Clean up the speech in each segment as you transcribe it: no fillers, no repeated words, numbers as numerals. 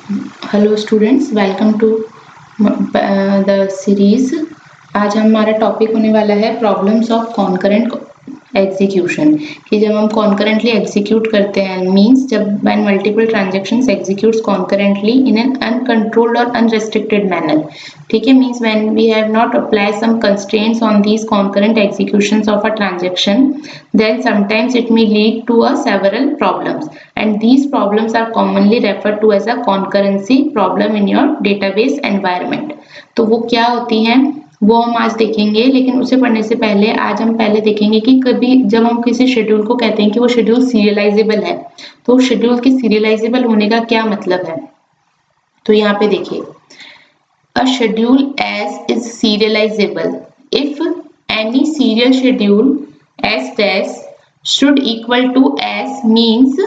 Hello students, welcome to the series. आज हमारा topic होने वाला है प्रॉब्लम्स ऑफ कॉन्करेंट एग्जीक्यूशन। कि जब हम कॉन्करेंटली एग्जीक्यूट करते हैं, मींस जब when multiple transactions executes concurrently in an uncontrolled और अनरेस्ट्रिक्टेड मैनर। ठीक है, means when we have not apply some constraints on these concurrent executions of a transaction, then sometimes it may lead to a several problems, and these problems are commonly referred to as a concurrency problem in your database environment। तो वो क्या होती हैं वो हम आज देखेंगे, लेकिन उसे पढ़ने से पहले आज हम पहले देखेंगे कि कभी जब हम किसी शेड्यूल को कहते हैं कि वो शेड्यूल सीरियलाइजेबल है, तो शेड्यूल के सीरियलाइजेबल होने का क्या मतलब है। तो यहाँ पे देखिए, a schedule as is serializable if any serial schedule s dash should equal to s means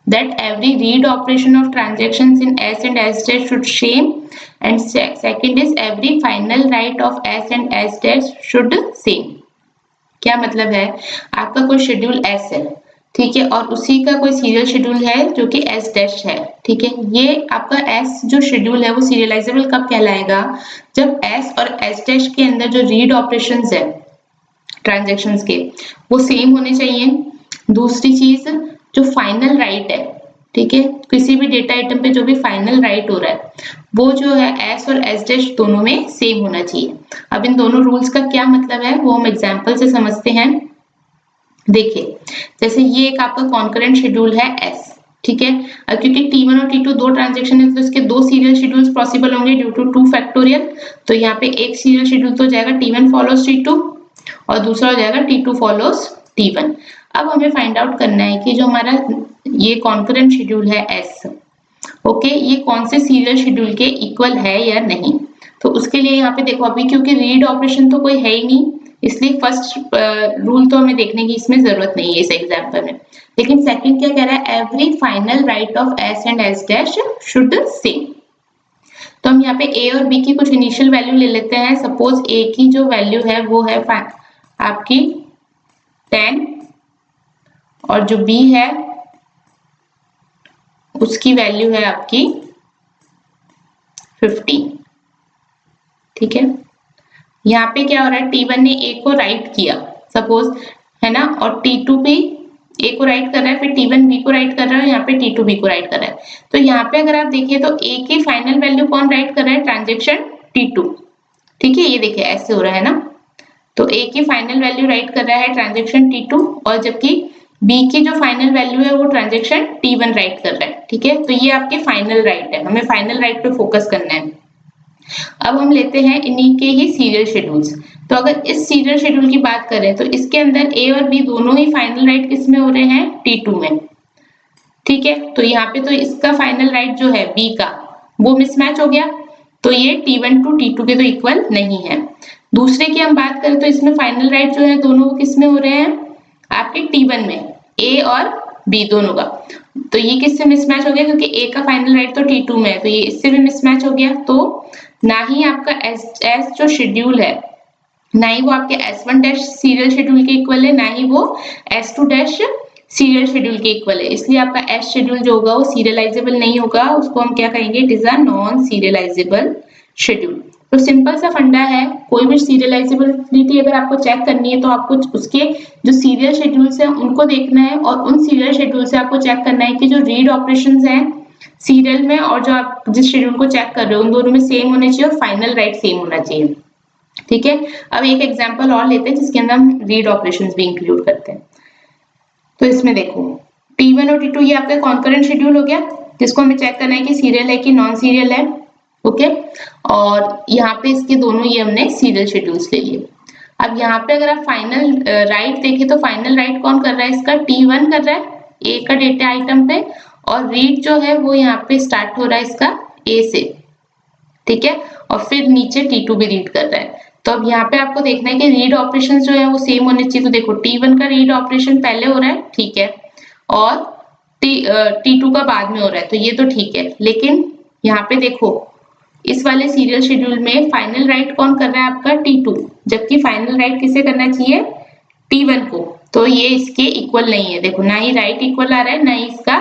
that every read operation of transactions in s and s dash should same, and second is every final write of s and s dash should same। क्या मतलब है, आपका कोई schedule S है, ठीक है, और उसी का कोई सीरियल शेड्यूल है जो कि एस डैश है। ठीक है, ये आपका एस जो शेड्यूल है वो सीरियलाइजेबल कब कहलाएगा, जब एस और एस डैश के अंदर जो रीड ऑपरेशंस है ट्रांजैक्शंस के वो सेम होने चाहिए। दूसरी चीज, जो फाइनल राइट है, ठीक है, किसी भी डेटा आइटम पे जो भी फाइनल राइट हो रहा है वो जो है एस और एस डैश दोनों में सेम होना चाहिए। अब इन दोनों रूल्स का क्या मतलब है वो हम एग्जांपल से समझते हैं। देखिए, जैसे ये एक आपका कॉन्करेंट शेड्यूल है एस, ठीक है, अब क्योंकि T1 और T2 दो ट्रांजैक्शन है तो इसके दो सीरियल शेड्यूल्स पॉसिबल होंगे ड्यू टू 2 फैक्टोरियल। तो यहाँ पे एक सीरियल शेड्यूल तो जाएगा T1 फॉलोज T2 और दूसरा हो जाएगा T2 फॉलोज T1। अब हमें फाइंड आउट करना है कि जो हमारा ये कॉन्करेंट शेड्यूल है एस, ओके, ये कौन से सीरियल शेड्यूल के इक्वल है या नहीं। तो उसके लिए यहाँ पे देखो, अभी क्योंकि रीड ऑपरेशन तो कोई है ही नहीं, इसलिए फर्स्ट रूल तो हमें देखने की इसमें जरूरत नहीं है इस एग्जाम्पल में। लेकिन सेकंड क्या कह रहा है, every final right of S and S dash should same. तो हम यहाँ पे ए और बी की कुछ इनिशियल वैल्यू ले लेते हैं। सपोज ए की जो वैल्यू है वो है आपकी 10 और जो बी है उसकी वैल्यू है आपकी 15। ठीक है, यहाँ पे क्या हो रहा है, T1 ने A को राइट किया सपोज, है ना, और T2 भी A को राइट कर रहा है, फिर T1 B को राइट कर रहा है, यहाँ पे T2 B को राइट कर रहा है। तो यहाँ पे अगर आप देखिए तो A की फाइनल वैल्यू कौन राइट कर रहा है, ट्रांजेक्शन T2। ठीक है, ये देखिए ऐसे हो रहा है ना, तो A की फाइनल वैल्यू राइट कर रहा है ट्रांजेक्शन T2, और जबकि B की जो फाइनल वैल्यू है वो ट्रांजेक्शन T1 राइट कर रहा है। ठीक है, तो ये आपके फाइनल राइट है, हमें फाइनल राइट पे फोकस करना है। अब हम लेते हैं इन्हीं के ही सीरियल शेड्यूल्स। तो अगर इस सीरियल शेड्यूल की बात करें तो इसके अंदर ए और बी दोनों ही फाइनल राइट किस में हो रहे हैं, T2 में। ठीक है, तो यहाँ पे तो इसका फाइनल राइट जो है बी का वो मिसमैच हो गया, तो ये T1 टू T2 के तो इक्वल नहीं है। दूसरे की हम बात करें तो इसमें फाइनल राइट जो है दोनों किस में हो रहे हैं, आपके T1 में, ए और बी दोनों का। तो ये किससे मिसमैच हो गया, क्योंकि ए का फाइनल राइट तो T2 में है, तो ये इससे भी मिसमैच हो गया। तो ना ही आपका एस जो शेड्यूल है, ना ही वो आपके S1 डैश सीरियल शेड्यूल के इक्वल है, ना ही वो S2 डैश सीरियल शेड्यूल के इक्वल है। इसलिए आपका एस शेड्यूल जो होगा वो सीरियलाइजेबल नहीं होगा, उसको हम क्या कहेंगे, it is a non serialisable schedule. तो सिंपल सा फंडा है, कोई भी सीरियलाइजेबिलिटी अगर आपको चेक करनी है तो आपको उसके जो सीरियल शेड्यूल्स हैं उनको देखना है, और उन सीरियल शेड्यूल से आपको चेक करना है कि जो रीड ऑपरेशंस हैं सीरियल में और जो आप जिस शेड्यूल को चेक कर रहे हो उन दोनों में सेम होने चाहिए और फाइनल राइट सेम होना चाहिए। ठीक है, अब एक एग्जांपल और लेते हैं जिसके अंदर हम रीड ऑपरेशंस भी इंक्लूड करते हैं। तो इसमें देखो, T1 और T2 ये आपका कॉन्करेंट शेड्यूल हो गया, जिसको हमें चेक करना है कि सीरियल है कि नॉन सीरियल है। ओके, और यहाँ पे इसके दोनों ये हमने सीरियल शेड्यूल्स ले लिए। अब यहाँ पे अगर आप फाइनल राइट देखें तो फाइनल राइट कौन कर रहा है, इसका T1 कर रहा है ए का डेटा आइटम पे, और रीड जो है वो यहाँ पे स्टार्ट हो रहा है इसका ए से। ठीक है, और फिर नीचे T2 भी रीड कर रहा है। तो अब यहाँ पे आपको देखना है कि रीड ऑपरेशन जो है वो सेम होने चाहिए। तो देखो, T1 का रीड ऑपरेशन पहले हो रहा है, ठीक है, और T2 का बाद में हो रहा है, तो ये तो ठीक है। लेकिन यहाँ पे देखो, इस वाले सीरियल शेड्यूल में फाइनल राइट कौन कर रहा है, आपका T2, जबकि फाइनल राइट किसे करना चाहिए, T1 को। तो ये इसके इक्वल नहीं है, देखो ना ही राइट इक्वल आ रहा है, ना ही इसका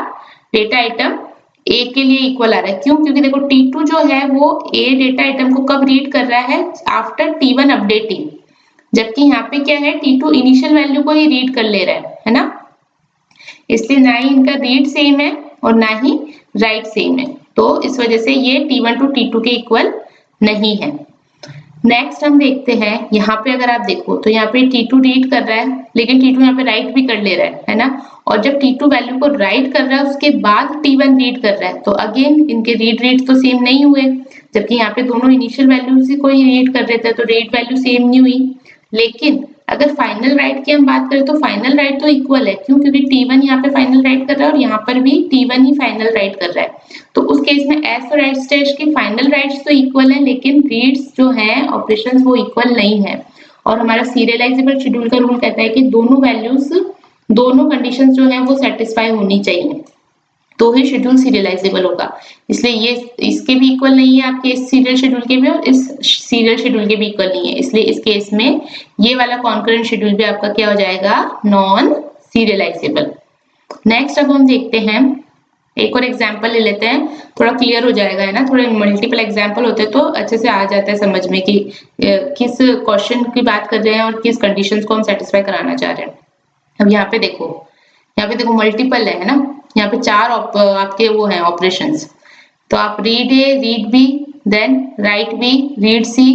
डेटा आइटम ए के लिए इक्वल आ रहा है। क्यों? क्योंकि देखो T2 जो है वो ए डेटा आइटम को कब रीड कर रहा है? आफ्टर T1 अपडेटिंग, जबकि यहाँ पे क्या है, T2 इनिशियल वैल्यू को ही रीड कर ले रहा है ना, इसलिए ना ही इनका रीड सेम है और ना ही राइट सेम है, तो इस वजह से ये T1 टू T2 के इक्वल नहीं है। नेक्स्ट हम देखते हैं, यहाँ पे अगर आप देखो तो यहाँ पे T2 रीड कर रहा है, लेकिन T2 यहाँ पे राइट भी कर ले रहा है ना, और जब T2 वैल्यू को राइट कर रहा है उसके बाद T1 रीड कर रहा है, तो अगेन इनके रीड तो सेम नहीं हुए, जबकि यहाँ पे दोनों इनिशियल वैल्यू को ही रीड कर रहे थे, तो रीड वैल्यू सेम नहीं हुई। लेकिन अगर फाइनल राइट की हम बात करें तो फाइनल राइट तो इक्वल है। क्यों? क्योंकि T1 यहाँ पे फाइनल राइट कर रहा है और यहाँ पर भी T1 ही फाइनल राइट कर रहा है, तो उस केस में एस और एस डैश की फाइनल राइट्स तो इक्वल है, लेकिन रीड्स जो है ऑपरेशंस वो इक्वल नहीं है। और हमारा सीरियलाइजेबल शेड्यूल का रूल कहता है कि दोनों वैल्यूज, दोनों कंडीशंस जो है वो सेटिस्फाई होनी चाहिए, तो ही शेड्यूल सीरियलाइजेबल होगा। इसलिए ये इसके भी इक्वल नहीं है आपके इस सीरियल शेड्यूल के भी, और इस सीरियल शेड्यूल के भी इक्वल नहीं है, इसलिए इस केस में ये वाला कॉन्करेंट शेड्यूल भी आपका क्या हो जाएगा? Non serialisable. नेक्स्ट अब हम देखते हैं, एक और एग्जाम्पल ले लेते हैं, थोड़ा क्लियर हो जाएगा, है ना, थोड़े मल्टीपल एग्जाम्पल होते हैं तो अच्छे से आ जाता है समझ में कि किस क्वेश्चन की बात कर रहे हैं और किस कंडीशंस को हम सेटिस्फाई कराना चाह रहे हैं। अब यहाँ पे देखो मल्टीपल है ना, यहाँ पे चार आपके वो हैं ऑपरेशंस, तो आप read A, read B, then write B, read C,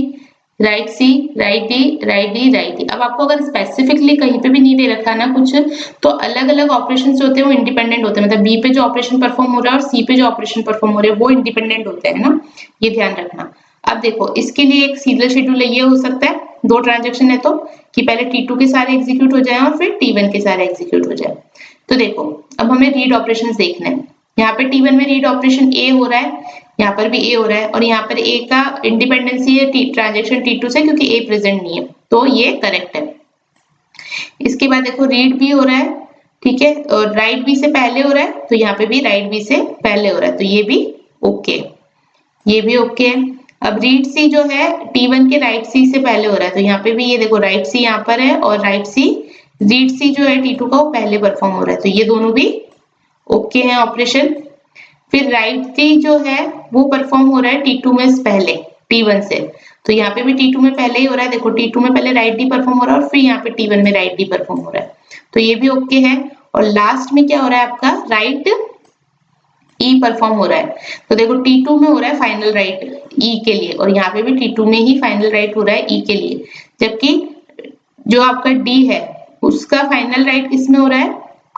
write C, write D, write D, write D. अब आपको अगर स्पेसिफिकली कहीं पे भी नहीं दे रखा ना कुछ, तो अलग अलग ऑपरेशंस जो होते हैं वो इंडिपेंडेंट होते हैं, मतलब बी पे जो ऑपरेशन परफॉर्म हो रहा है और सी पे जो ऑपरेशन परफॉर्म हो रहे हैं वो इंडिपेंडेंट होते हैं ना, ये ध्यान रखना। अब देखो इसके लिए एक सीरियल शेड्यूल ये हो सकता है, दो ट्रांजेक्शन है तो, कि पहले T2 के सारे एग्जीक्यूट हो जाए और फिर T1 के सारे एग्जीक्यूट हो जाए। तो देखो अब हमें रीड ऑपरेशन देखने हैं, यहाँ पे T1 में रीड ऑपरेशन ए हो रहा है, यहाँ पर भी ए हो रहा है, और यहाँ पर ए का इंडिपेंडेंसी है ट्रांजेक्शन T2 से, क्योंकि ए प्रेजेंट नहीं है, तो ये करेक्ट है। इसके बाद देखो रीड भी हो रहा है, ठीक है, और राइट बी से पहले हो रहा है, तो यहाँ पे भी राइट बी से पहले हो रहा है, तो ये भी ओके, ये भी ओके है। अब रीड सी जो है T1 के राइट सी से पहले हो रहा है, तो यहाँ पे भी ये देखो राइट सी यहाँ पर है और राइट सी, रीड सी जो है T2 का वो पहले परफॉर्म हो रहा है, तो ये दोनों भी ओके हैं ऑपरेशन। फिर राइट सी जो है वो परफॉर्म हो रहा है T2 में पहले T1 से, तो यहाँ पे भी T2 में पहले ही हो रहा है, देखो T2 में पहले राइट डी परफॉर्म हो रहा है और फिर यहाँ पे T1 में राइट डी परफॉर्म हो रहा है, तो ये भी ओके है। और लास्ट में क्या हो रहा है आपका, राइट ई परफॉर्म हो रहा है, तो देखो T2 में हो रहा है फाइनल राइट ई के लिए, और यहाँ पे भी T2 में ही फाइनल राइट हो रहा है ई के लिए, जबकि जो आपका डी है उसका फाइनल राइट किसमें हो रहा है?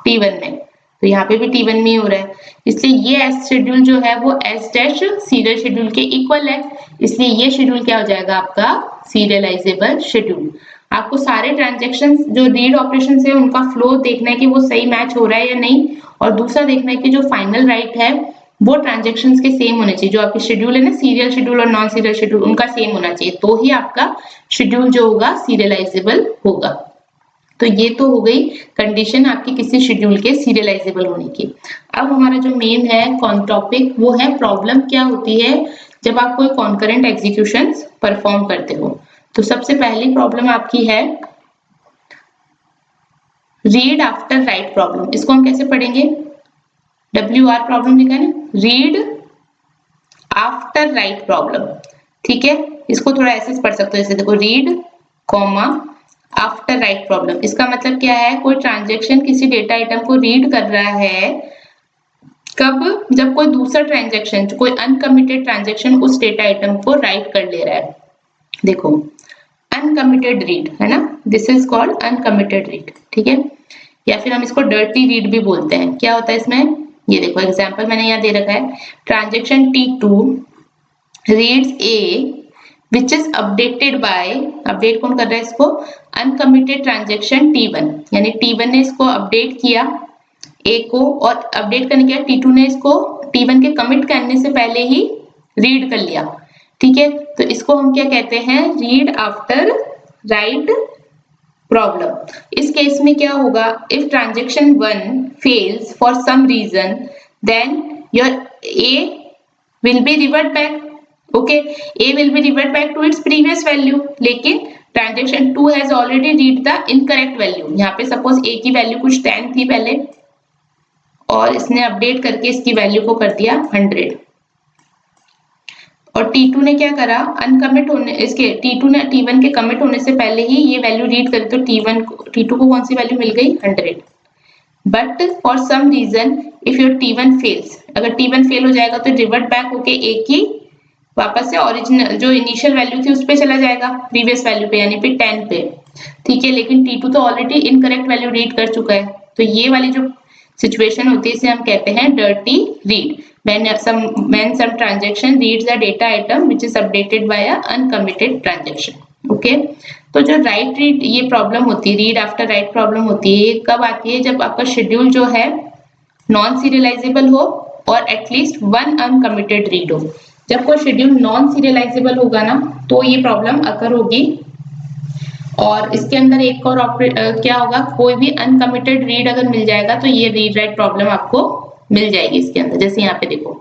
T1 में, तो यहाँ पे भी T1 में ही हो रहा है, इसलिए ये एस शेड्यूल जो है वो एस डैश सीरियल शेड्यूल के इक्वल है, इसलिए ये शेड्यूल क्या हो जाएगा आपका? Serialisable schedule. आपको सारे ट्रांजेक्शन जो रीड ऑपरेशन है उनका फ्लो देखना है कि वो सही मैच हो रहा है या नहीं, और दूसरा देखना है कि जो फाइनल राइट है वो ट्रांजेक्शन्स के सेम होने चाहिए, जो आपकी शेड्यूल है ना, सीरियल शेड्यूल और नॉन सीरियल शेड्यूल, उनका सेम होना चाहिए, तो ही आपका शेड्यूल जो होगा सीरियलाइजेबल होगा। तो ये तो हो गई कंडीशन आपकी किसी शेड्यूल के सीरियलाइजेबल होने की। अब हमारा जो मेन है टॉपिक वो है प्रॉब्लम क्या होती है जब आप कोई कॉन्करेंट एग्जीक्यूशन परफॉर्म करते हो। तो सबसे पहली प्रॉब्लम आपकी है रीड आफ्टर राइट प्रॉब्लम। इसको हम कैसे पढ़ेंगे? WR प्रॉब्लम लिखा है ना, रीड आफ्टर राइट प्रॉब्लम, ठीक है, इसको थोड़ा ऐसे पढ़ सकते हो, जैसे देखो read comma after write problem. इसका मतलब क्या है, कोई ट्रांजेक्शन किसी डेटा आइटम को रीड कर रहा है कब? जब कोई दूसरा ट्रांजेक्शन, कोई अनकमिटेड ट्रांजेक्शन उस डेटा आइटम को राइट कर ले रहा है। देखो अनकमिटेड रीड है ना, this is called uncommitted read, ठीक है, या फिर हम इसको डर्टी रीड भी बोलते हैं। क्या होता है इसमें? ये देखो एग्जांपल मैंने यहाँ दे रखा है, transaction T2 reads A which is updated by, update कौन कर रहा है इसको? अनकमिटेड ट्रांजेक्शन T1, यानी T1 ने इसको अपडेट किया A को, और अपडेट करने के बाद T2 ने इसको T1 के कमिट करने से पहले ही रीड कर लिया, ठीक है, तो इसको हम क्या कहते हैं? Read after write problem. इस केस में क्या होगा, if transaction 1 fails for some reason then your A will be revert back, okay, A will be revert back to its previous value, लेकिन transaction 2 has already read the incorrect value। यहाँ पे suppose A की value कुछ 10 थी पहले, और इसने update करके इसकी वैल्यू को कर दिया 100। और T2 ने क्या करा, अनकमिट होने इसके T2 ने T1 के कमिट होने से पहले ही ये वैल्यू रीड करी, तो T2 को कौन सी वैल्यू मिल गई, 100। But for some reason if your T1 fails, अगर T1 फेल हो जाएगा तो रिवर्ट बैक होके एक ही वापस से ओरिजिनल जो इनिशियल वैल्यू थी उस पे चला जाएगा, प्रीवियस वैल्यू पे, यानी पे 10 पे। ठीक है, लेकिन T2 तो ऑलरेडी इनकरेक्ट वैल्यू रीड कर चुका है, तो ये वाली जो सिचुएशन होती है इसे हम कहते हैं dirty read, when some transaction reads a data item which is updated by a uncommitted transaction। Okay, तो जो राइट रीड ये प्रॉब्लम होती है, रीड आफ्टर राइट प्रॉब्लम होती है, ये कब आती है, जब आपका शेड्यूल जो है नॉन सीरियलाइजेबल हो और एटलीस्ट वन अनकमिटेड रीड हो। जब कोई शेड्यूल नॉन सीरियलाइजेबल होगा ना तो ये प्रॉब्लम अकर होगी। और इसके अंदर एक और क्या होगा, कोई भी अनकमिटेड रीड अगर मिल जाएगा तो ये रीड राइट प्रॉब्लम आपको मिल जाएगी इसके अंदर। जैसे यहाँ पे देखो,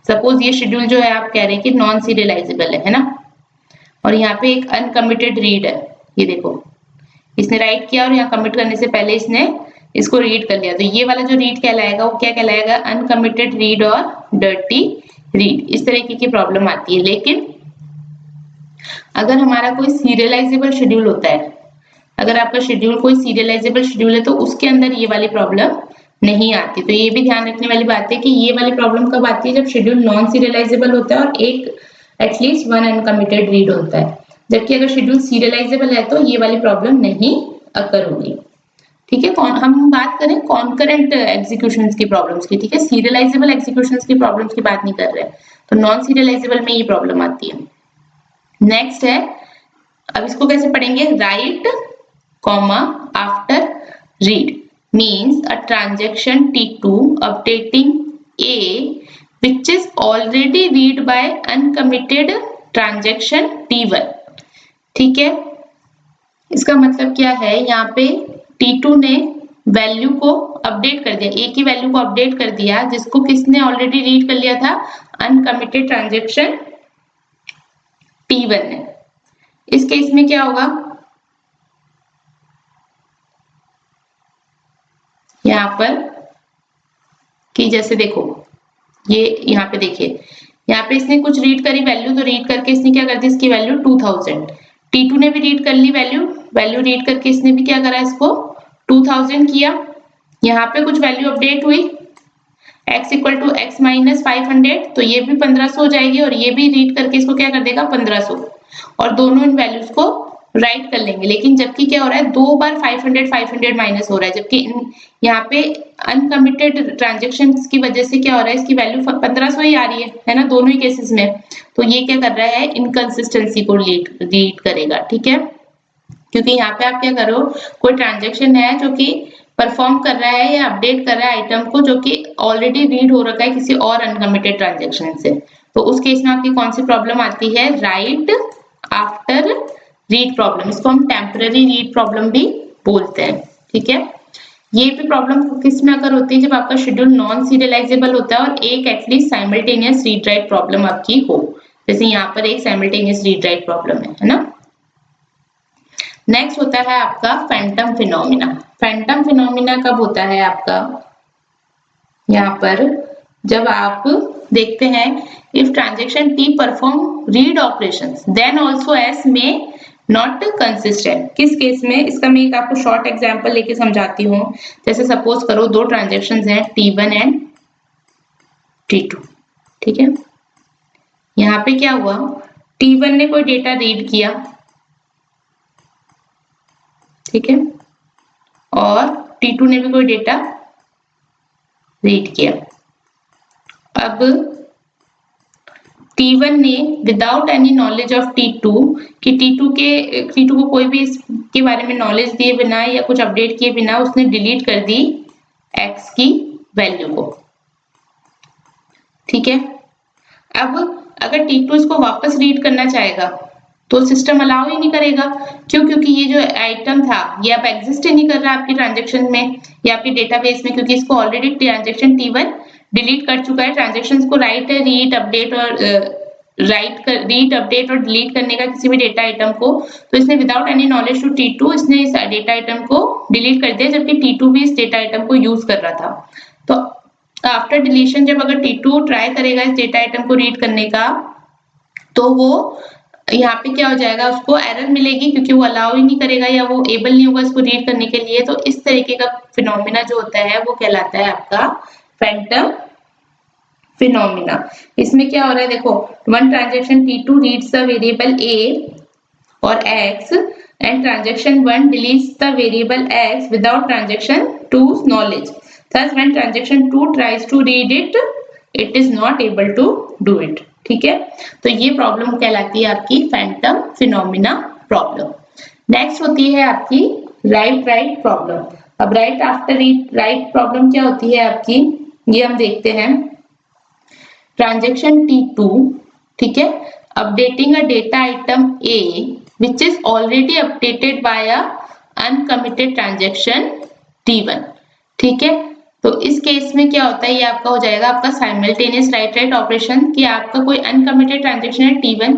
सपोज ये शेड्यूल जो है आप कह रहे हैं कि नॉन सीरियलाइजेबल है ना, और यहाँ पे एक अनकमिटेड रीड है, ये देखो इसने राइट किया और यहाँ कमिट करने से पहले इसने इसको रीड कर लिया, तो ये वाला जो रीड कहलाएगा वो क्या कहलाएगा, अनकमिटेड रीड और डर्टी रीड। इस तरीके की प्रॉब्लम आती है। लेकिन अगर हमारा कोई सीरियलाइजेबल शेड्यूल होता है, अगर आपका शेड्यूल कोई सीरियलाइजेबल शेड्यूल है तो उसके अंदर ये वाली प्रॉब्लम नहीं आती। तो ये भी ध्यान रखने वाली बात है कि ये वाली प्रॉब्लम कब आती है, जब शेड्यूल नॉन सीरियलाइजेबल होता है और एक एटलीस्ट वन अनकमिटेड रीड होता है। जबकि अगर शेड्यूल सीरियलाइजेबल है तो ये वाली प्रॉब्लम नहीं अकर होगी। ठीक है, हम बात करें कॉन्करेंट एग्जीक्यूशन की प्रॉब्लम्स की। ठीक है, सीरियलाइजेबल एग्जीक्यूशन की प्रॉब्लम्स की बात नहीं कर रहे हैं, तो नॉन सीरियलाइजेबल में ये प्रॉब्लम आती है। नेक्स्ट है, अब इसको कैसे पढ़ेंगे, right comma after read means a transaction T2 updating A which is already read by uncommitted transaction T1। ठीक है, इसका मतलब क्या है, यहाँ पे T2 ने वैल्यू को अपडेट कर दिया, A की वैल्यू को अपडेट कर दिया जिसको किसने ऑलरेडी रीड कर लिया था, अनकमिटेड ट्रांजेक्शन T1 ने। इस केस में क्या होगा, यहाँ पर कि जैसे देखो ये यहाँ पे देखिए, यहाँ पे इसने कुछ रीड करी वैल्यू, तो रीड करके इसने क्या कर दी, इसकी वैल्यू 2000। T2 ने भी रीड कर ली वैल्यू रीड करके इसने भी क्या करा, इसको 2000 किया। यहाँ पे कुछ वैल्यू अपडेट हुई, x equal to x minus 500, तो ये भी 1500 हो जाएगी, और ये भी रीड करके इसको क्या कर देगा 1500, और दोनों इन वैल्यूज को राइट कर लेंगे। लेकिन जबकि क्या हो रहा है, दो बार 500 माइनस हो रहा है, जबकि यहाँ पे अनकमिटेड ट्रांजेक्शन की वजह से क्या हो रहा है, इसकी वैल्यू 1500 ही आ रही है ना, दोनों ही केसेस में। तो ये क्या कर रहा है, इनकंसिस्टेंसी को रीड करेगा। ठीक है, क्योंकि यहाँ पे आप क्या करो, कोई ट्रांजेक्शन है जो कि परफॉर्म कर रहा है या अपडेट कर रहा है आइटम को जो कि ऑलरेडी रीड हो रखा है किसी और अनकमिटेड ट्रांजेक्शन से, तो उस केस में आपकी कौन सी प्रॉब्लम आती है, राइट आफ्टर रीड प्रॉब्लम। इसको हम टेम्पररी रीड प्रॉब्लम भी बोलते हैं। ठीक है, ये भी प्रॉब्लम किस में अगर होती है, जब आपका शेड्यूल नॉन सीरियलाइजेबल होता है और एक at least simultaneous read write problem आपकी हो, जैसे यहाँ पर एक साइमल्टेनियस रीड राइट प्रॉब्लम है ना। नेक्स्ट होता है आपका फैंटम फिनोमिना। फैंटम फिनोमिना कब होता है आपका, यहाँ पर जब आप देखते हैं if transaction T perform read operations then also S में नॉट कंसिस्टेंट। किस केस में, इसका मैं एक आपको शॉर्ट एग्जांपल लेके समझाती हूँ। जैसे सपोज करो दो ट्रांजेक्शंस हैं T1 एंड T2। ठीक है, यहाँ पे क्या हुआ, T1 ने कोई डेटा रीड किया, ठीक है, और T2 ने भी कोई डेटा रीड किया। अब T1 ने without any knowledge of T2 कि T2 को कोई भी इसके बारे में नॉलेज दिए बिना या कुछ अपडेट किए बिना उसने डिलीट कर दी x की वैल्यू को। ठीक है, अब अगर T2 इसको वापस रीड करना चाहेगा तो सिस्टम अलाउ ही नहीं करेगा। क्यों, क्योंकि ये जो आइटम था ये अब एग्जिस्ट ही नहीं कर रहा आपकी ट्रांजेक्शन में या आपके डेटाबेस में, क्योंकि इसको ऑलरेडी ट्रांजेक्शन T1 डिलीट कर चुका है। ट्रांजेक्शंस को राइट रीड अपडेट और डिलीट करने का किसी भी डेटा आइटम को, तो इसने without any knowledge to T2 इसने इस डेटा आइटम को डिलीट कर दिया, जबकि T2 भी इस डेटा आइटम को यूज कर रहा था। तो आफ्टर डिलीशन जब अगर T2 ट्राई करेगा इस डेटा आइटम को रीड करने का, तो वो यहाँ पे क्या हो जाएगा, उसको एरर मिलेगी क्योंकि वो अलाउ ही नहीं करेगा या वो एबल नहीं होगा इसको रीड करने के लिए। तो इस तरीके का फिनोमिना जो होता है वो कहलाता है आपका फैंटम फिनोमिना। इसमें क्या हो रहा है देखो, one transaction T2 reads the variable a और x and transaction 1 deletes the variable x without transaction 2's knowledge. Thus when transaction 2 tries to read it, it is not able to do it. ठीक है, तो ये problem कहलाती है आपकी Phantom phenomena problem. Next होती है आपकी राइट राइट प्रॉब्लम। अब राइट आफ्टर राइट प्रॉब्लम क्या होती है आपकी, ये हम देखते हैं। ट्रांजेक्शन T2, ठीक है, updating a data item A which is already updated by a uncommitted transaction T1, ठीक है। तो इस केस में क्या होता है, ये आपका हो जाएगा आपका साइमल्टेनियस राइट राइट ऑपरेशन कि आपका कोई अनकमिटेड ट्रांजेक्शन है T1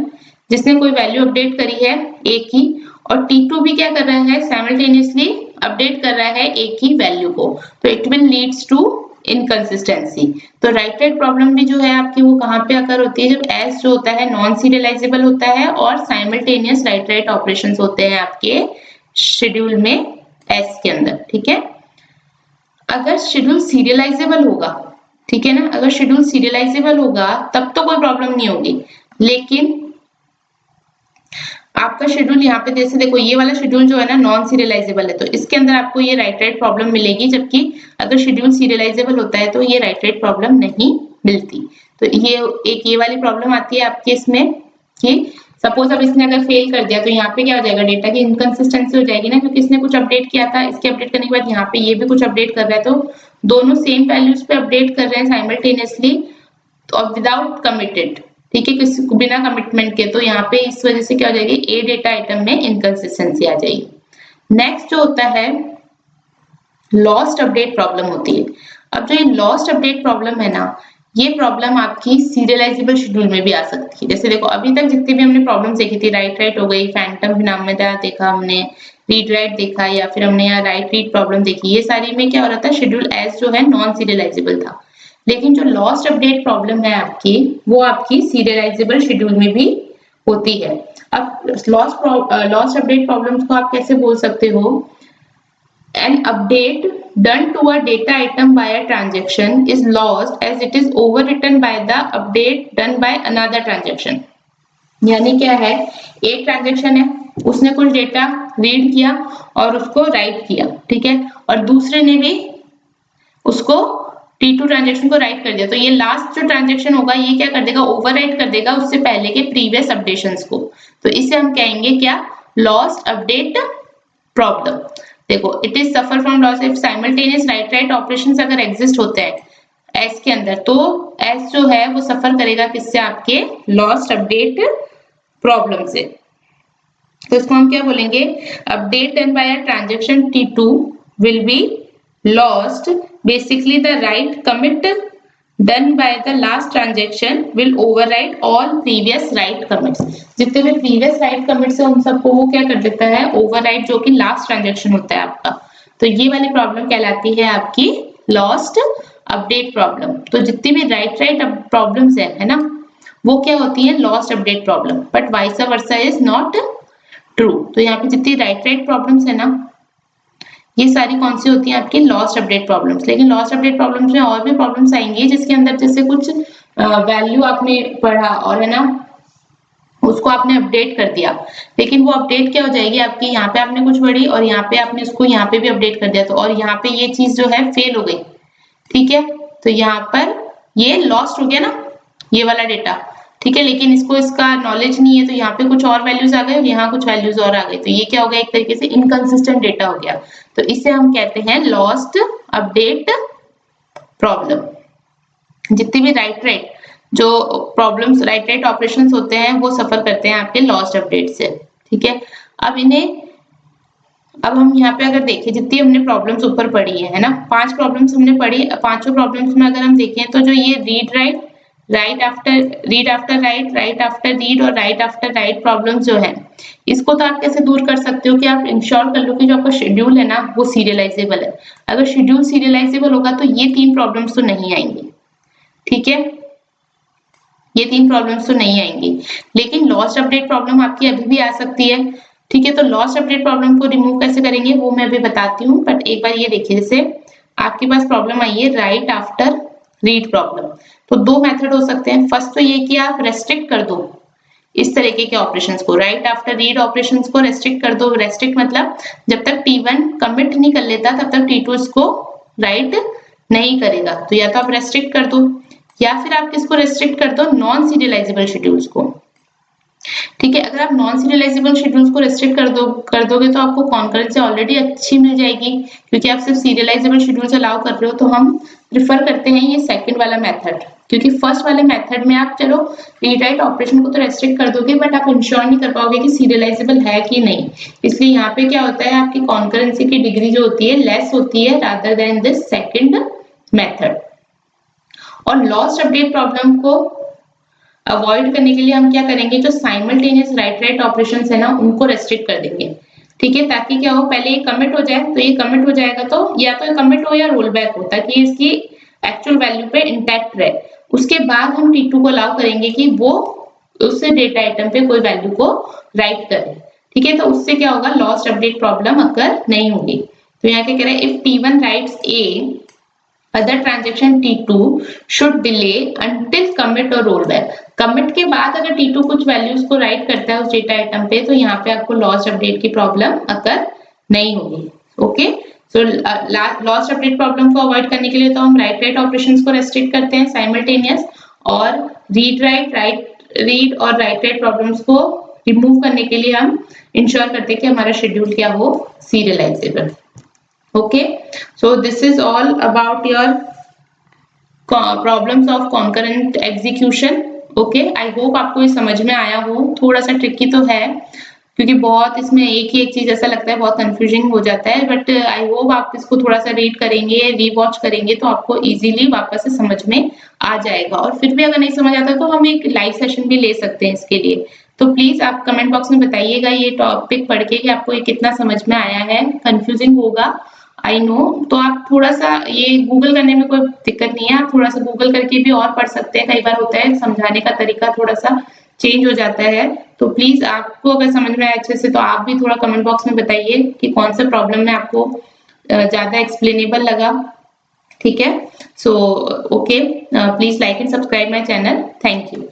जिसने कोई वैल्यू अपडेट करी है A की, और T2 भी क्या कर रहा है, साइमल्टेनियसली अपडेट कर रहा है A की वैल्यू को। तो it will leads to inconsistency. तो राइट राइट प्रॉब्लम भी जो है आपकी वो कहाँ पे अकर होती है, जब एस जो होता है नॉन सीरियलाइजेबल होता है और साइमल्टेनियस राइट राइट ऑपरेशंस होते हैं आपके शेड्यूल में एस के अंदर, ठीक है। अगर शेड्यूल सीरियलाइजेबल होगा, ठीक है ना, अगर शेड्यूल सीरियलाइजेबल होगा तब तो कोई प्रॉब्लम नहीं होगी, लेकिन आपका शेड्यूल यहाँ पे जैसे देखो ये वाला शेड्यूल जो है ना नॉन सीरियलाइजेबल है, तो इसके अंदर आपको ये राइट राइट प्रॉब्लम मिलेगी, जबकि अगर शेड्यूल सीरियलाइजेबल होता है तो ये राइट राइट प्रॉब्लम नहीं मिलती। तो ये वाली प्रॉब्लम आती है आपके इसमें कि सपोज अब इसने अगर फेल कर दिया तो यहाँ पे क्या हो जाएगा, डेटा की इनकंसिस्टेंसी हो जाएगी ना, क्योंकि इसने कुछ अपडेट किया था, इसके अपडेट करने के बाद यहाँ पे ये भी कुछ अपडेट कर रहा है, तो दोनों सेम वैल्यूज पे अपडेट कर रहे हैं साइमल्टेनियसली और विदाउट कमिटेड, ठीक है, किसी को बिना कमिटमेंट के। तो यहाँ पे इस वजह से क्या हो जाएगी, ए डेटा आइटम में इनकंसिस्टेंसी आ जाएगी। नेक्स्ट जो होता है लॉस्ट अपडेट प्रॉब्लम होती है। अब जो ये लॉस्ट अपडेट प्रॉब्लम है ना, ये प्रॉब्लम आपकी सीरियलाइजेबल शेड्यूल में भी आ सकती है। जैसे देखो अभी तक जितनी भी हमने प्रॉब्लम्स देखी थी, राइट राइट हो गई, फैंटम फिनोमिना देखा हमने, रीड राइट देखा, या फिर हमने यहाँ राइट रीड प्रॉब्लम देखी, ये सारी में क्या हो रहा था, शेड्यूल एस जो है नॉन सीरियलाइजेबल था। लेकिन जो लॉस्ट अपडेट प्रॉब्लम है आपकी, वो आपकी सीरियलाइजेबल शेड्यूल में भी होती है। अब लॉस्ट अपडेट प्रॉब्लम्स को आप कैसे बोल सकते हो, an update done to a data item by a transaction is lost as it is overwritten by the update done by another transaction। यानी क्या है, एक ट्रांजेक्शन है, उसने कुछ डेटा रीड किया और उसको राइट किया, ठीक है, और दूसरे ने भी उसको T2 ट्रांजेक्शन को राइट कर दिया। तो ये लास्ट जो ट्रांजेक्शन होगा ये क्या कर देगा, ओवरराइट कर देगा उससे पहले के प्रीवियस अपडेशंस को। तो इसे हम कहेंगे क्या, लॉस्ट अपडेट प्रॉब्लम। देखो it is suffer from loss if simultaneous right right operations अगर एग्जिस्ट होते हैं एस के अंदर, तो एस जो है वो सफर करेगा किससे, आपके लॉस्ट अपडेट प्रॉब्लम से। तो इसको हम क्या बोलेंगे, update done by a transaction T2 will be lost, basically the write commit done by the last transaction will overwrite all previous write commits। जितने भी previous write commits है उन सबको वो क्या कर देता है, overwrite, जो कि last transaction होता है आपका। तो ये वाली प्रॉब्लम कहलाती है आपकी lost update प्रॉब्लम। तो जितनी भी राइट राइट प्रॉब्लम्स है ना, वो क्या होती है, lost update problem, but vice versa is not true. तो यहाँ पे जितनी राइट राइट प्रॉब्लम्स है ना, ये सारी कौन सी होती हैं, आपकी लॉस्ट अपडेट प्रॉब्लम्स। लेकिन लॉस्ट अपडेट प्रॉब्लम्स में और भी प्रॉब्लम्स आएंगी जिसके अंदर जैसे कुछ वैल्यू आपने पढ़ा और है ना उसको आपने अपडेट कर दिया, लेकिन वो अपडेट क्या हो जाएगी आपकी, यहाँ पे आपने कुछ पढ़ी और यहाँ पे आपने उसको यहाँ पे भी अपडेट कर दिया, तो और यहाँ पे ये चीज जो है फेल हो गई, ठीक है, तो यहाँ पर ये लॉस्ट हो गया ना ये वाला डेटा, ठीक है, लेकिन इसको इसका नॉलेज नहीं है, तो यहाँ पे कुछ और वैल्यूज आ गए और यहाँ कुछ वैल्यूज और आ गई, तो ये क्या हो गया, एक तरीके से इनकंसिस्टेंट डेटा हो गया। तो इसे हम कहते हैं लॉस्ट अपडेट प्रॉब्लम। जितनी भी राइट राइट जो प्रॉब्लम्स राइट राइट ऑपरेशंस होते हैं वो सफर करते हैं आपके लॉस्ट अपडेट से, ठीक है। अब हम यहाँ पे अगर देखें जितनी हमने प्रॉब्लम्स ऊपर पढ़ी है ना, 5 प्रॉब्लम्स हमने पढ़ी, 5 प्रॉब्लम्स में अगर हम देखें तो जो ये read write read after right, right after read और राइट आफ्टर राइट प्रॉब्लम्स जो है, इसको तो आप कैसे दूर कर सकते हो कि आप इंश्योर कर लो कि जो आपका शेड्यूल है ना वो सीरियलाइजेबल है। अगर शेड्यूल सीरियलाइजेबल होगा तो ये 3 प्रॉब्लम्स तो नहीं आएंगी, ठीक है, ये 3 प्रॉब्लम्स तो नहीं आएंगी। लेकिन लॉस्ट अपडेट प्रॉब्लम आपकी अभी भी आ सकती है, ठीक है। तो लॉस्ट अपडेट प्रॉब्लम को रिमूव कैसे करेंगे वो मैं अभी बताती हूँ, बट एक बार ये देखिए, जैसे आपके पास प्रॉब्लम आई है राइट आफ्टर रीड प्रॉब्लम, तो 2 मेथड हो सकते हैं। फर्स्ट तो ये कि आप रेस्ट्रिक्ट कर दो इस तरीके के ऑपरेशंस को, राइट आफ्टर रीड ऑपरेशंस को रेस्ट्रिक्ट कर दो। रेस्ट्रिक्ट मतलब जब तक T1 कमिट नहीं कर लेता तब तक T2 इसको राइट नहीं करेगा, तो या तो आप रेस्ट्रिक्ट कर दो या फिर आप किसको रेस्ट्रिक्ट कर दो, नॉन सीरियलाइजेबल शेड्यूल्स को, ठीक है। अगर आप नॉन सीरियलाइजेबल शेड्यूल्स को रेस्ट्रिक्ट कर दोगे तो आपको कॉन्करेंसी ऑलरेडी अच्छी मिल जाएगी, क्योंकि आप सिर्फ सीरियलाइजेबल शेड्यूल्स अलाउ कर रहे हो। तो हम प्रिफर करते हैं ये सेकंड वाला मेथड, क्योंकि फर्स्ट वाले मेथड में आप चलो रीड राइट ऑपरेशन को तो रेस्ट्रिक्ट कर दोगे, बट आप इंश्योर नहीं कर पाओगे कि सीरियलाइजेबल है कि नहीं। इसलिए यहाँ पे क्या होता है, आपकी कॉन्करेंसी की डिग्री जो होती है लेस होती है rather than this second method. और लॉस्ट अपडेट प्रॉब्लम को अवॉइड करने के लिए हम क्या करेंगे, जो साइमल्टेनियस राइट राइट ऑपरेशंस है ना उनको रेस्ट्रिक्ट कर देंगे, ठीक है, ताकि क्या हो, पहले ये कमिट हो जाए, तो ये कमिट हो जाएगा तो या तो कमिट हो या रोल बैक हो, ताकि इसकी एक्चुअल वैल्यू पे इंटैक्ट रहे। उसके बाद हम T2 को अलाउ करेंगे कि वो उस डेटा आइटम पे कोई वैल्यू को राइट करे, ठीक है। तो उससे क्या होगा, लॉस्ट अपडेट प्रॉब्लम अकर नहीं होगी। तो यहाँ क्या कह रहे हैं, if T1 rights A, other transaction T2 should delay until commit और rollback। commit के बाद अगर T2 कुछ वैल्यूज को राइट करता है उस डेटा आइटम पे, तो यहाँ पे आपको लॉस्ट अपडेट की प्रॉब्लम अकर नहीं होगी, okay. So lost update problem को अवॉइड करने के लिए तो हम राइट राइट ऑपरेशंस को रेस्ट्रिक्ट करते हैं साइमल्टेनियस, और रीड और राइट राइट प्रॉब्लम्स को रिमूव करने के लिए हम इंश्योर करते हैं कि हमारा शेड्यूल क्या हो, serialisable. Okay, so this is all about your problems of concurrent execution। Okay, I hope आपको ये समझ में आया हो। थोड़ा सा ट्रिकी तो है, क्योंकि बहुत इसमें एक ही एक चीज ऐसा लगता है, बहुत कंफ्यूजिंग हो जाता है, बट आई होप आप इसको थोड़ा सा रीड करेंगे, रीवॉच करेंगे तो आपको इजीली वापस से समझ में आ जाएगा। और फिर भी अगर नहीं समझ आता तो हम एक लाइव सेशन भी ले सकते हैं इसके लिए। तो प्लीज आप कमेंट बॉक्स में बताइएगा ये टॉपिक पढ़ के कि आपको ये कितना समझ में आया है। कंफ्यूजिंग होगा, आई नो, तो आप थोड़ा सा ये गूगल करने में कोई दिक्कत नहीं है, आप थोड़ा सा गूगल करके भी और पढ़ सकते हैं। कई बार होता है समझाने का तरीका थोड़ा सा चेंज हो जाता है, तो प्लीज आपको अगर समझ में आए अच्छे से तो आप भी थोड़ा कमेंट बॉक्स में बताइए कि कौन सा प्रॉब्लम में आपको ज्यादा एक्सप्लेनेबल लगा, ठीक है। So okay, please like and subscribe my channel. Thank you.